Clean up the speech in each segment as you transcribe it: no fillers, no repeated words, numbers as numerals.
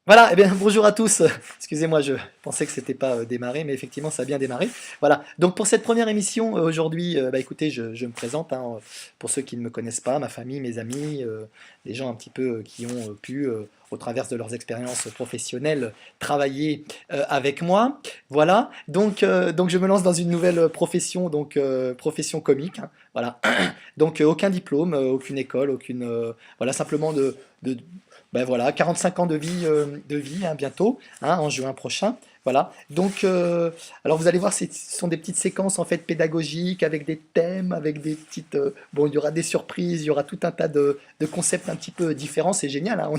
Voilà, eh bien, bonjour à tous. Excusez-moi, je pensais que c'était pas démarré, mais effectivement, ça a bien démarré. Voilà, donc pour cette première émission aujourd'hui, bah, écoutez, je me présente, hein, pour ceux qui ne me connaissent pas, ma famille, mes amis, les gens un petit peu qui ont pu, au travers de leurs expériences professionnelles, travailler avec moi. Voilà, donc je me lance dans une nouvelle profession, donc profession comique, hein, voilà. Donc aucun diplôme, aucune école, aucune, voilà, simplement de ben voilà, 45 ans de vie hein, bientôt, hein, en juin prochain. Voilà. Donc, alors vous allez voir, ce sont des petites séquences en fait pédagogiques avec des thèmes, avec des petites. Bon, il y aura des surprises, il y aura tout un tas de concepts un petit peu différents. C'est génial. Hein,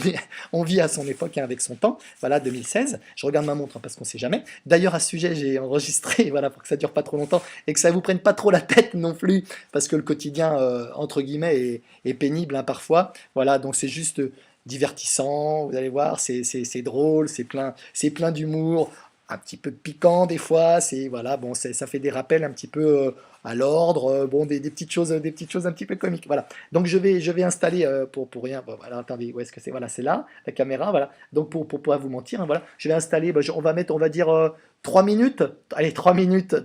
on vit à son époque hein, avec son temps. Voilà, 2016. Je regarde ma montre hein, parce qu'on ne sait jamais. D'ailleurs, à ce sujet, j'ai enregistré, voilà, pour que ça dure pas trop longtemps et que ça vous prenne pas trop la tête non plus, parce que le quotidien entre guillemets est pénible hein, parfois. Voilà, donc c'est juste divertissant, vous allez voir, c'est drôle, c'est plein d'humour, un petit peu piquant des fois, c'est voilà, bon, ça fait des rappels un petit peu à l'ordre, bon, des petites choses un petit peu comiques, voilà. Donc je vais installer pour rien, bon, voilà, attendez, où est-ce que c'est? Voilà, c'est là, la caméra, voilà. Donc pour pas vous mentir, hein, voilà, je vais installer, bah, on va mettre, on va dire 3 minutes, allez, 3 minutes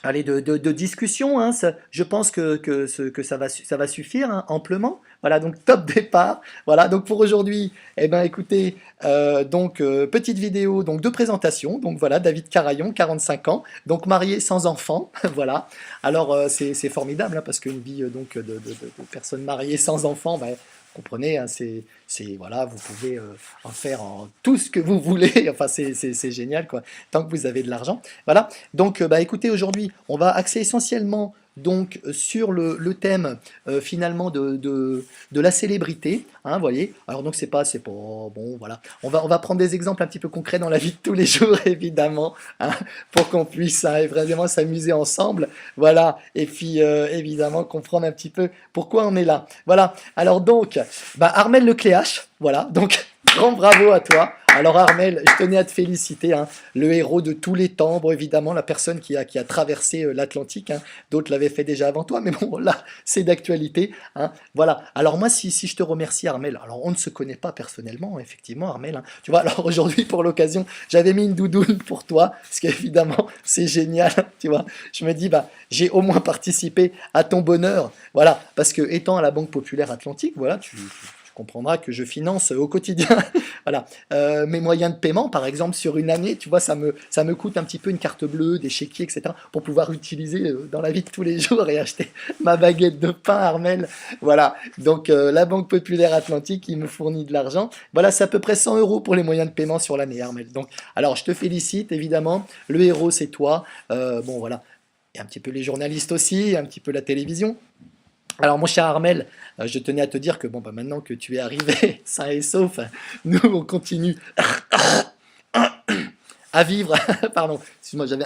allez, de discussion, hein, je pense que ça va suffire hein, amplement. Voilà, donc top départ. Voilà, donc pour aujourd'hui, eh ben, écoutez, petite vidéo donc, de présentation. Donc voilà, David Carayon, 45 ans, donc marié sans enfant. Voilà, alors c'est formidable hein, parce qu'une vie donc, de personnes mariées sans enfant, ben, comprenez, hein, voilà, vous pouvez en faire tout ce que vous voulez. Enfin, c'est génial, quoi, tant que vous avez de l'argent. Voilà. Donc, bah, écoutez, aujourd'hui, on va axer essentiellement donc sur thème finalement de la célébrité, hein, vous voyez. Alors donc c'est pas bon, voilà. On va prendre des exemples un petit peu concrets dans la vie de tous les jours, évidemment, hein, pour qu'on puisse hein, vraiment s'amuser ensemble, voilà. Et puis évidemment comprendre un petit peu pourquoi on est là, voilà. Alors donc, bah, Armel Lecléache, voilà. Donc grand bravo à toi. Alors Armel, je tenais à te féliciter, hein, le héros de tous les temps, bon, évidemment la personne qui a traversé l'Atlantique, hein, d'autres l'avaient fait déjà avant toi, mais bon là c'est d'actualité, hein, voilà. Alors moi si je te remercie Armel, alors on ne se connaît pas personnellement, effectivement Armel, hein, tu vois, alors aujourd'hui pour l'occasion j'avais mis une doudoune pour toi, parce qu'évidemment c'est génial, tu vois, je me dis bah j'ai au moins participé à ton bonheur, voilà, parce que étant à la Banque Populaire Atlantique, voilà, tu comprendras que je finance au quotidien voilà. Mes moyens de paiement, par exemple, sur une année, tu vois, ça me coûte un petit peu une carte bleue, des chéquiers, etc., pour pouvoir utiliser dans la vie de tous les jours et acheter ma baguette de pain Armel. Voilà. Donc, la Banque Populaire Atlantique, qui me fournit de l'argent. Voilà, c'est à peu près 100 euros pour les moyens de paiement sur l'année, Armel. Donc, alors, je te félicite, évidemment. Le héros, c'est toi. Bon, voilà. Et un petit peu les journalistes aussi, un petit peu la télévision. Alors mon cher Armel, je tenais à te dire que bon bah maintenant que tu es arrivé sain et sauf, nous on continue à vivre. Pardon, excuse-moi, j'avais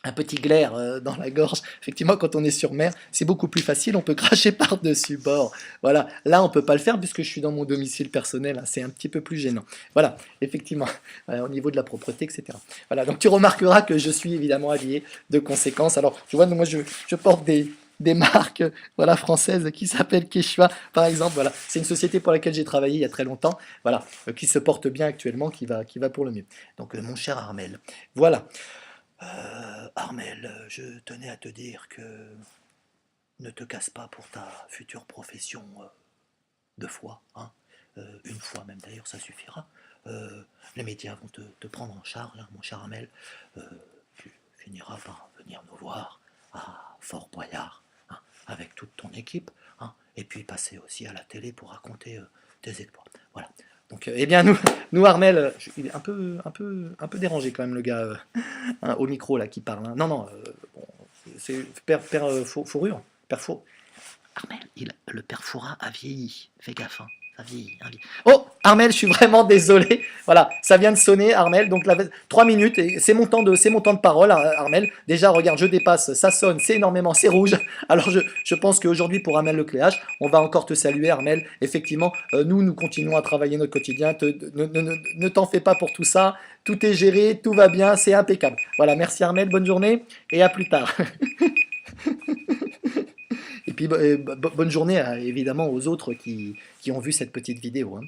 un petit glaire dans la gorge. Effectivement, quand on est sur mer, c'est beaucoup plus facile, on peut cracher par-dessus bord. Voilà, là on peut pas le faire puisque je suis dans mon domicile personnel, hein, c'est un petit peu plus gênant. Voilà, effectivement, au niveau de la propreté, etc. Voilà, donc tu remarqueras que je suis évidemment habillé de conséquence. Alors, tu vois, moi je porte des marques voilà, françaises qui s'appellent Quechua, par exemple. Voilà. C'est une société pour laquelle j'ai travaillé il y a très longtemps, voilà, qui se porte bien actuellement, qui va pour le mieux. Donc, mon cher Armel, voilà. Armel, je tenais à te dire que ne te casse pas pour ta future profession deux fois, hein. Une fois même d'ailleurs, ça suffira. Les médias vont te prendre en charge, hein, mon cher Armel. Tu finiras par venir nous voir à Fort Boyard, hein, avec toute ton équipe, hein, et puis passer aussi à la télé pour raconter tes exploits. Voilà. Donc, eh bien, nous Armel, il est un peu dérangé quand même le gars hein, au micro là qui parle. Hein. Non, non, bon, c'est Père Fourrure, Père Four. Armel, le Père Fouras a vieilli. Fais gaffe, hein. Ça vieillit, hein. Oh, Armel, je suis vraiment désolé. Voilà, ça vient de sonner, Armel. Donc, 3 minutes, et c'est mon temps de parole, Armel. Déjà, regarde, je dépasse, ça sonne, c'est énormément, c'est rouge. Alors, je pense qu'aujourd'hui, pour Armel Lecléache, on va encore te saluer, Armel. Effectivement, nous continuons à travailler notre quotidien. Ne t'en fais pas pour tout ça. Tout est géré, tout va bien, c'est impeccable. Voilà, merci Armel, bonne journée et à plus tard. Et puis bonne journée évidemment aux autres qui ont vu cette petite vidéo, hein.